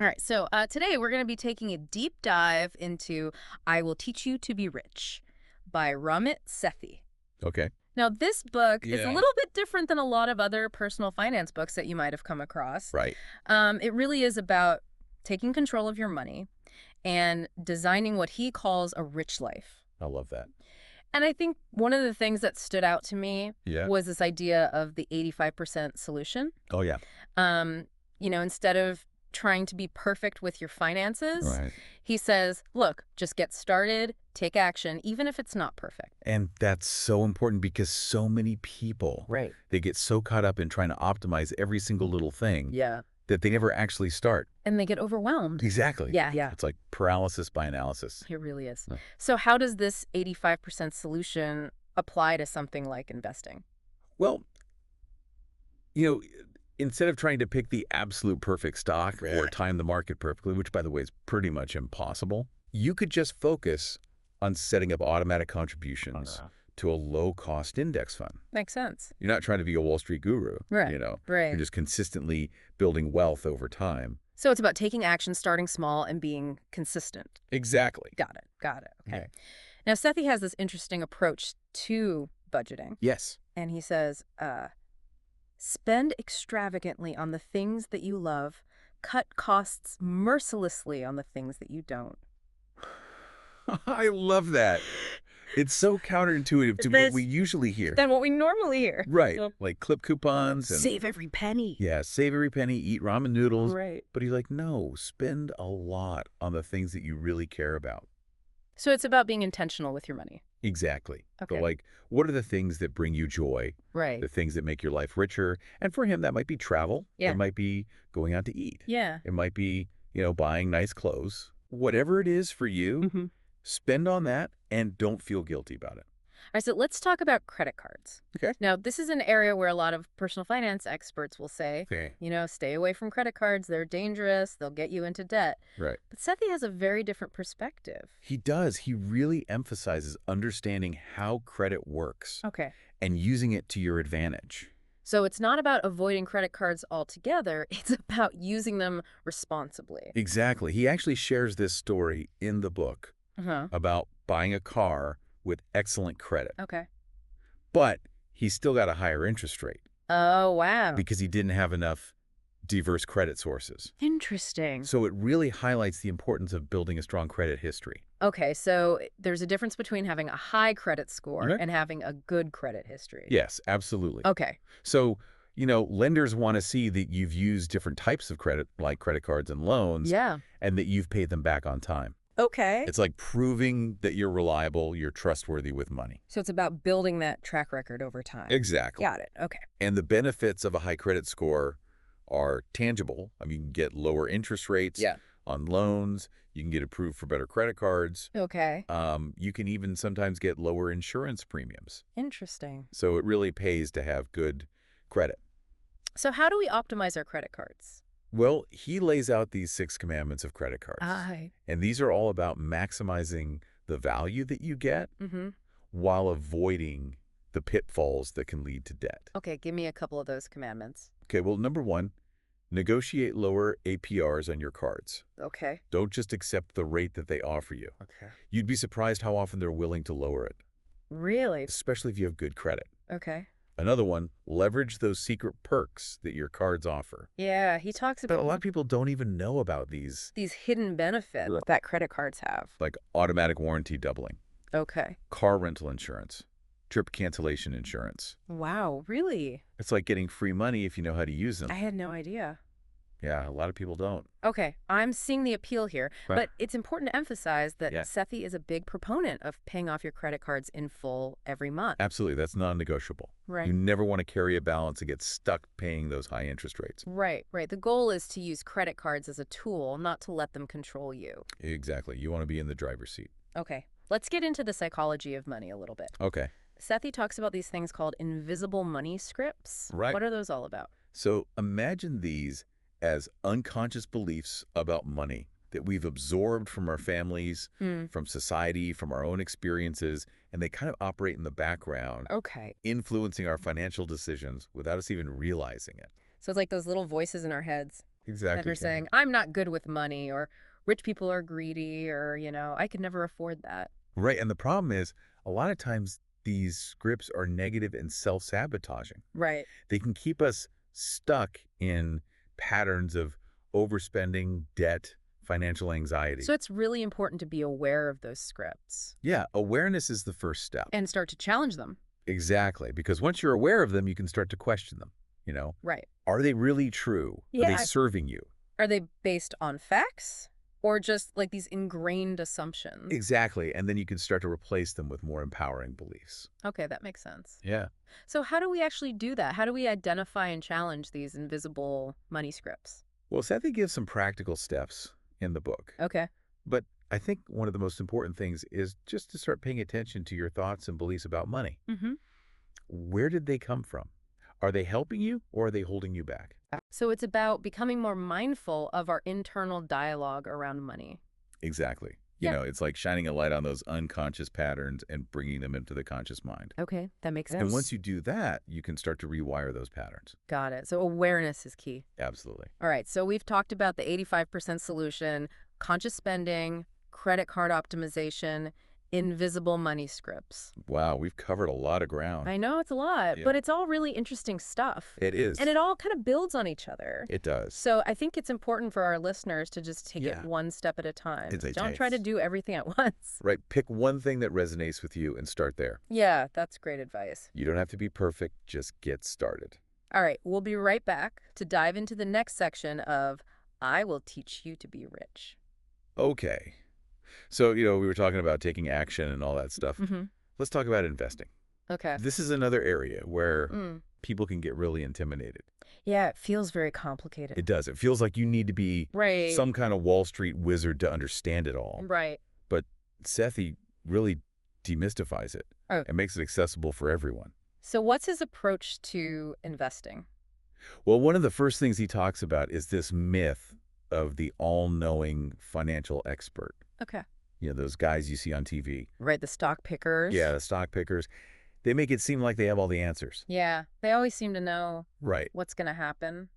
All right, so today we're going to be taking a deep dive into I Will Teach You to Be Rich by Ramit Sethi. Okay. Now, this book is a Yeah. little bit different than a lot of other personal finance books that you might have come across. Right. It really is about taking control of your money and designing what he calls a rich life. I love that. And I think one of the things that stood out to me Yeah. was this idea of the 85% solution. Oh, yeah. Um, instead of trying to be perfect with your finances, Right. he says, look, just get started, take action, even if it's not perfect. And that's so important because so many people, Right. they get so caught up in trying to optimize every single little thing Yeah. that they never actually start. And they get overwhelmed. Exactly. Yeah. It's like paralysis by analysis. It really is. Yeah. So how does this 85% solution apply to something like investing? Well, you know, instead of trying to pick the absolute perfect stock or time the market perfectly, which, by the way, is pretty much impossible, you could just focus on setting up automatic contributions to a low-cost index fund. Makes sense. You're not trying to be a Wall Street guru, Right. You're just consistently building wealth over time. So it's about taking action, starting small, and being consistent. Exactly. Got it. Okay. Okay. Now, Sethi has this interesting approach to budgeting. Yes. And he says, spend extravagantly on the things that you love, cut costs mercilessly on the things that you don't. I love that. It's so counterintuitive to what we usually hear. Than what we normally hear. Right. Yep. Like clip coupons and Save every penny. yeah, save every penny, eat ramen noodles. Right. But he's like, no, spend a lot on the things that you really care about. So it's about being intentional with your money. Exactly. Okay. So like, what are the things that bring you joy? Right. The things that make your life richer? And for him, that might be travel. Yeah. It might be going out to eat. Yeah. It might be, buying nice clothes. Whatever it is for you, Mm-hmm. spend on that and don't feel guilty about it. All right, so let's talk about credit cards. Okay. Now, this is an area where a lot of personal finance experts will say, Okay. stay away from credit cards. They're dangerous. They'll get you into debt. Right. But Sethi has a very different perspective. He does. He really emphasizes understanding how credit works Okay. and using it to your advantage. So it's not about avoiding credit cards altogether. It's about using them responsibly. Exactly. He actually shares this story in the book Uh-huh. about buying a car with excellent credit. Okay. But he still got a higher interest rate Oh, wow. because he didn't have enough diverse credit sources. Interesting. So it really highlights the importance of building a strong credit history. Okay, so there's a difference between having a high credit score Okay. and having a good credit history. Yes, absolutely. Okay. So, lenders want to see that you've used different types of credit, like credit cards and loans, Yeah. and that you've paid them back on time. Okay. It's like proving that you're reliable, you're trustworthy with money. So it's about building that track record over time. Exactly. Got it. Okay. And the benefits of a high credit score are tangible. I mean, you can get lower interest rates on loans. You can get approved for better credit cards. Okay. You can even sometimes get lower insurance premiums. Interesting. So it really pays to have good credit. So how do we optimize our credit cards? Well, he lays out these 6 commandments of credit cards. Aye. And these are all about maximizing the value that you get Mm-hmm. while avoiding the pitfalls that can lead to debt. Okay, give me a couple of those commandments. Okay, well, number 1, negotiate lower APRs on your cards. Okay. Don't just accept the rate that they offer you. Okay. You'd be surprised how often they're willing to lower it, Really? especially if you have good credit. Okay. Another one, leverage those secret perks that your cards offer. Yeah, he talks But a about lot of people don't even know about these, these hidden benefits that credit cards have. like automatic warranty doubling, Okay. car rental insurance, trip cancellation insurance. Wow, really? It's like getting free money if you know how to use them. I had no idea. Yeah, a lot of people don't. Okay, I'm seeing the appeal here, Right. but it's important to emphasize that Yeah. Sethi is a big proponent of paying off your credit cards in full every month. Absolutely, that's non-negotiable. Right. You never want to carry a balance and get stuck paying those high interest rates. Right. The goal is to use credit cards as a tool, not to let them control you. Exactly. You want to be in the driver's seat. Okay, let's get into the psychology of money a little bit. Okay. Sethi talks about these things called invisible money scripts. Right. What are those all about? So imagine these as unconscious beliefs about money that we've absorbed from our families, from society, from our own experiences, and they kind of operate in the background, Okay. influencing our financial decisions without us even realizing it. So it's like those little voices in our heads. that Exactly, are yeah. saying, I'm not good with money, or rich people are greedy, or, I could never afford that. Right, and the problem is, a lot of times these scripts are negative and self-sabotaging. Right. They can keep us stuck in patterns of overspending, debt, financial So anxiety. it's really important to be aware of those scripts Yeah, awareness is the first step. and start to challenge them. Exactly, because once you're aware of them, you can start to question them, you know? Right. Are they really true? Are they Yeah. serving you? Are they based on facts or just like these ingrained assumptions? Exactly, and then you can start to replace them with more empowering beliefs. Okay, that makes sense. Yeah. So how do we actually do that? How do we identify and challenge these invisible money scripts? Well, Sethi gives some practical steps in the book, Okay. but I think one of the most important things is just to start paying attention to your thoughts and beliefs about money. Mm-hmm. Where did they come from? Are they helping you or are they holding you back? So it's about becoming more mindful of our internal dialogue around money. Exactly. Yeah. It's like shining a light on those unconscious patterns and bringing them into the conscious mind. Okay, that makes And sense. once you do that, you can start to rewire those patterns. Got it. So awareness is key. Absolutely. All right, so we've talked about the 85% solution, conscious spending, credit card optimization, invisible money scripts. Wow, we've covered a lot of ground. I know it's a lot, Yeah. but it's all really interesting stuff. It is. And it all kind of builds on each other. It does. So I think it's important for our listeners to just take Yeah. it one step at a time. It's a Don't try to taste. do everything at once. Right. Pick one thing that resonates with you and start there. Yeah, that's great advice. You don't have to be perfect. Just get started. All right, we'll be right back to dive into the next section of I Will Teach You to Be Rich. Okay. So, we were talking about taking action and all that stuff. Mm-hmm. Let's talk about investing. Okay. This is another area where Mm. people can get really intimidated. Yeah, it feels very complicated. It does. It feels like you need to be Right. some kind of Wall Street wizard to understand it all. Right. But Sethi really demystifies it Oh. and makes it accessible for everyone. So what's his approach to investing? Well, one of the first things he talks about is this myth of the all-knowing financial expert. Okay. Those guys you see on TV. Right, the stock pickers. Yeah, the stock pickers. They make it seem like they have all the answers. Yeah, they always seem to know Right. what's going to happen.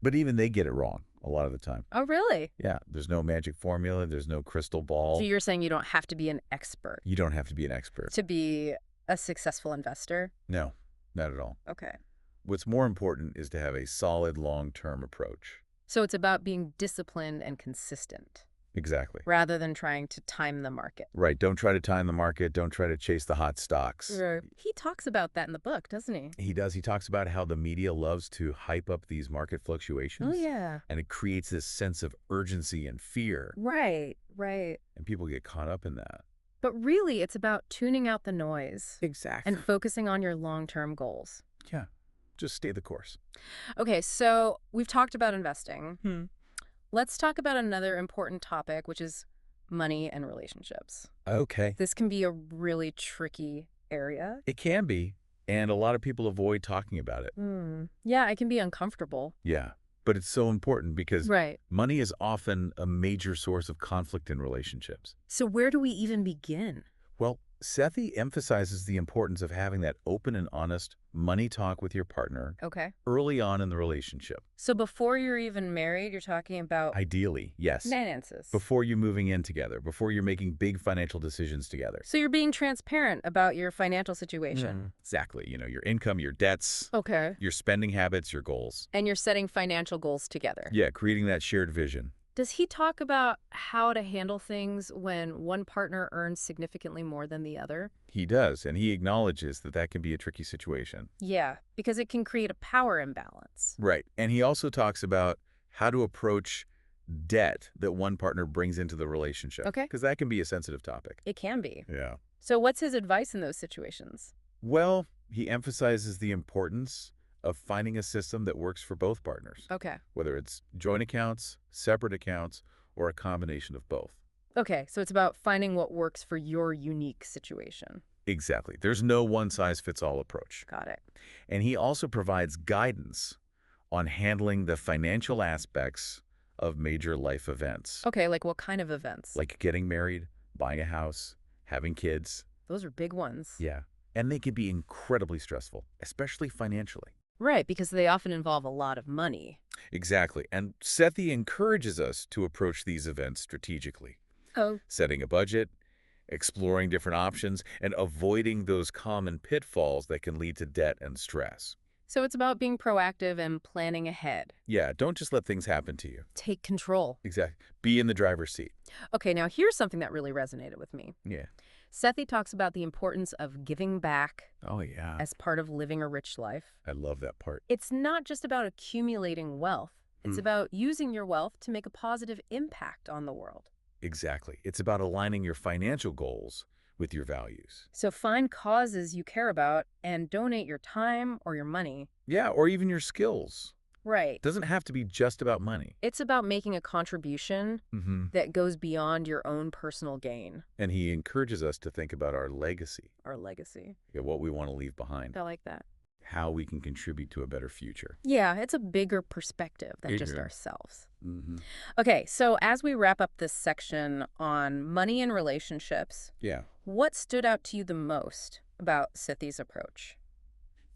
But even they get it wrong a lot of the time. Oh, really? Yeah, there's no magic formula. There's no crystal ball. So you're saying you don't have to be an expert You don't have to be an expert. to be a successful investor? No, not at all. Okay. What's more important is to have a solid long-term approach. So it's about being disciplined and consistent Exactly. rather than trying to time the market. Right. Don't try to time the market. Don't try to chase the hot stocks. Right. He talks about that in the book, doesn't he? He does. He talks about how the media loves to hype up these market Oh, fluctuations. yeah. And it creates this sense of urgency and fear. Right, right. And people get caught up in that. But really, it's about tuning out the noise Exactly. and focusing on your long-term goals. Yeah. Just stay the course. Okay, so we've talked about investing. Let's talk about another important topic, which is money and relationships. Okay. This can be a really tricky area. It can be. And a lot of people avoid talking about it. Yeah, it can be uncomfortable. Yeah. But it's so important because Right. money is often a major source of conflict in relationships. So where do we even begin? Well, Sethi emphasizes the importance of having that open and honest money talk with your partner Okay. early on in the relationship. So before you're even married, you're talking about Ideally, yes. finances. Before you're moving in together, before you're making big financial decisions together. So you're being transparent about your financial situation. Exactly. Your income, your debts, Okay. your spending habits, your goals. And you're setting financial goals together. Yeah, creating that shared vision. Does he talk about how to handle things when one partner earns significantly more than the other? He does, and he acknowledges that that can be a tricky situation. Yeah, because it can create a power imbalance. Right. And he also talks about how to approach debt that one partner brings into the relationship. Okay. Because that can be a sensitive topic. It can be. Yeah. So what's his advice in those situations? Well, he emphasizes the importance of finding a system that works for both partners, Okay. whether it's joint accounts, separate accounts, or a combination of both. Okay, so it's about finding what works for your unique situation. Exactly. There's no one-size-fits-all approach. Got it. And he also provides guidance on handling the financial aspects of major life events, Okay, like what kind of events? like getting married, buying a house, having kids. Those are big ones. Yeah. And they can be incredibly stressful, especially financially. Right, because they often involve a lot of money. Exactly. And Sethi encourages us to approach these events strategically, Oh, setting a budget, exploring different options, and avoiding those common pitfalls that can lead to debt and stress. so it's about being proactive and planning ahead. Yeah, don't just let things happen to you. Take control. Exactly. Be in the driver's seat. Okay, now here's something that really resonated with me. Yeah. Sethi talks about the importance of giving back Oh, yeah. as part of living a rich life. I love that part. It's not just about accumulating wealth. It's Mm. about using your wealth to make a positive impact on the world. Exactly. It's about aligning your financial goals with your values. So find causes you care about and donate your time or your money. Yeah, or even your skills. Right. Doesn't have to be just about money. It's about making a contribution Mm-hmm. that goes beyond your own personal gain, And he encourages us to think about our legacy, our legacy. what we want to leave behind, I like that. how we can contribute to a better future. Yeah, it's a bigger perspective than just Bigger. ourselves. Mm-hmm. Okay, so as we wrap up this section on money and relationships, Yeah. what stood out to you the most about Sethi's approach?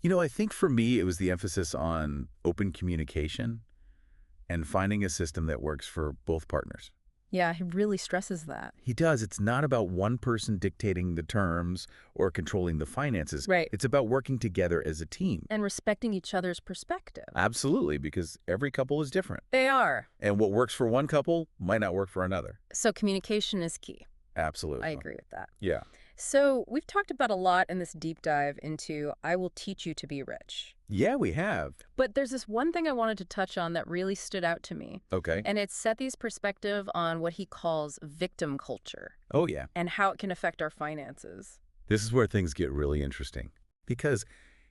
I think for me, it was the emphasis on open communication and finding a system that works for both partners. Yeah, he really stresses that. He does. It's not about one person dictating the terms or controlling the finances. Right. It's about working together as a team. And respecting each other's perspective. Absolutely, because every couple is different. They are. And what works for one couple might not work for another. So communication is key. Absolutely. I agree with that. Yeah. So we've talked about a lot in this deep dive into I Will Teach You to Be Rich. Yeah, we have. But there's this one thing I wanted to touch on that really stood out to me. Okay. And it's Sethi's perspective on what he calls victim culture Oh, yeah. and how it can affect our finances. This is where things get really interesting because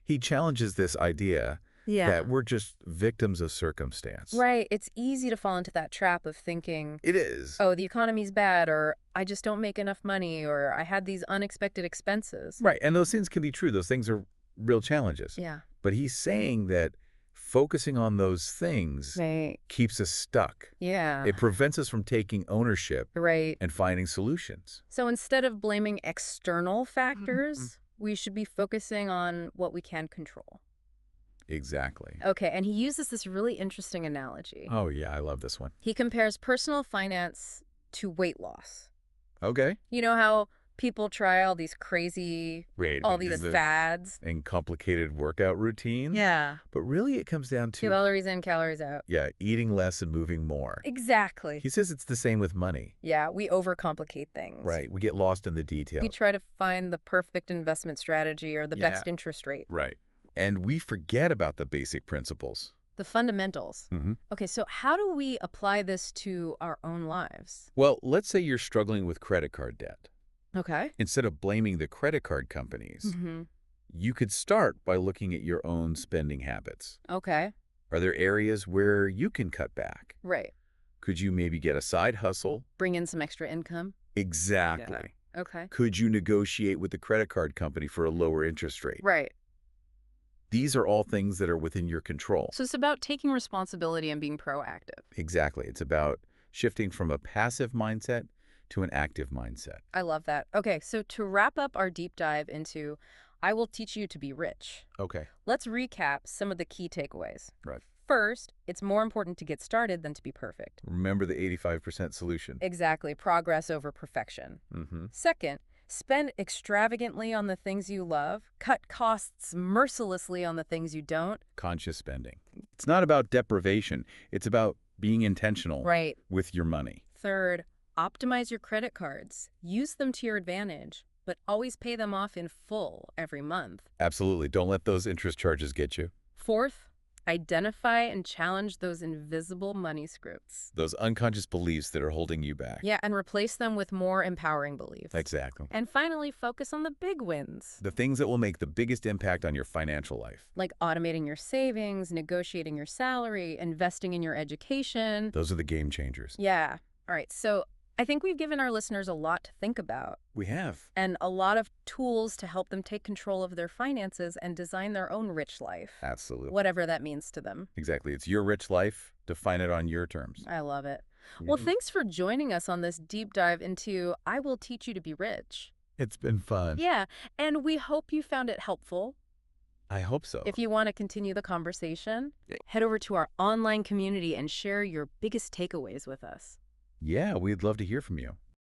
he challenges this idea that we're just victims of circumstance. Right. It's easy to fall into that trap of thinking, It is. oh, the economy's bad, or I just don't make enough money, or I had these unexpected expenses. Right. And those things can be true. Those things are real challenges. Yeah. But he's saying that focusing on those things Right. keeps us stuck. Yeah. It prevents us from taking ownership Right. and finding solutions. So instead of blaming external factors, we should be focusing on what we can control. Exactly. Okay, and he uses this really interesting analogy. Oh, yeah. I love this one. He compares personal finance to weight loss. Okay. You know how people try all these crazy, Great. all these fads? And complicated workout routines. Yeah. But really it comes down to, Calories in, calories out. yeah, eating less and moving more. Exactly. He says it's the same with money. Yeah, we overcomplicate things. Right. We get lost in the We details. try to find the perfect investment strategy or the Yeah. best interest rate. Right. And we forget about the basic principles. The fundamentals. Mm-hmm. Okay, so how do we apply this to our own lives? Well, let's say you're struggling with credit card debt. Okay. Instead of blaming the credit card companies, Mm-hmm. you could start by looking at your own spending habits. Okay. Are there areas where you can cut back? Right. Could you maybe get a side hustle? Bring in some extra income. Exactly. Okay. Could you negotiate with the credit card company for a lower interest rate? Right. These are all things that are within your control. So it's about taking responsibility and being proactive. Exactly. It's about shifting from a passive mindset to an active mindset. I love that. Okay, so to wrap up our deep dive into I Will Teach You to Be Rich, Okay. let's recap some of the key takeaways. Right. First, it's more important to get started than to be perfect. Remember the 85% solution. Exactly, progress over perfection. Mm-hmm. Second, spend extravagantly on the things you love, cut costs mercilessly on the things you don't. Conscious spending. It's not about deprivation. It's about being intentional Right. with your money. Third, optimize your credit cards. Use them to your advantage, but always pay them off in full every month. Absolutely. Don't let those interest charges get you. Fourth, identify and challenge those invisible money scripts. Those unconscious beliefs that are holding you back. Yeah, and replace them with more empowering beliefs. Exactly. And finally, focus on the big wins, The things that will make the biggest impact on your financial life. like automating your savings, negotiating your salary, investing in your education. Those are the game changers. Yeah. All right. So I think we've given our listeners a lot to think about We have. and a lot of tools to help them take control of their finances and design their own rich life, Absolutely. whatever that means to them. Exactly. It's your rich life. Define it on your terms. I love it. Well, thanks for joining us on this deep dive into I Will Teach You to Be Rich. It's been fun. Yeah, and we hope you found it helpful. I hope so. If you want to continue the conversation, Y- head over to our online community and share your biggest takeaways with us. Yeah, we'd love to hear from you.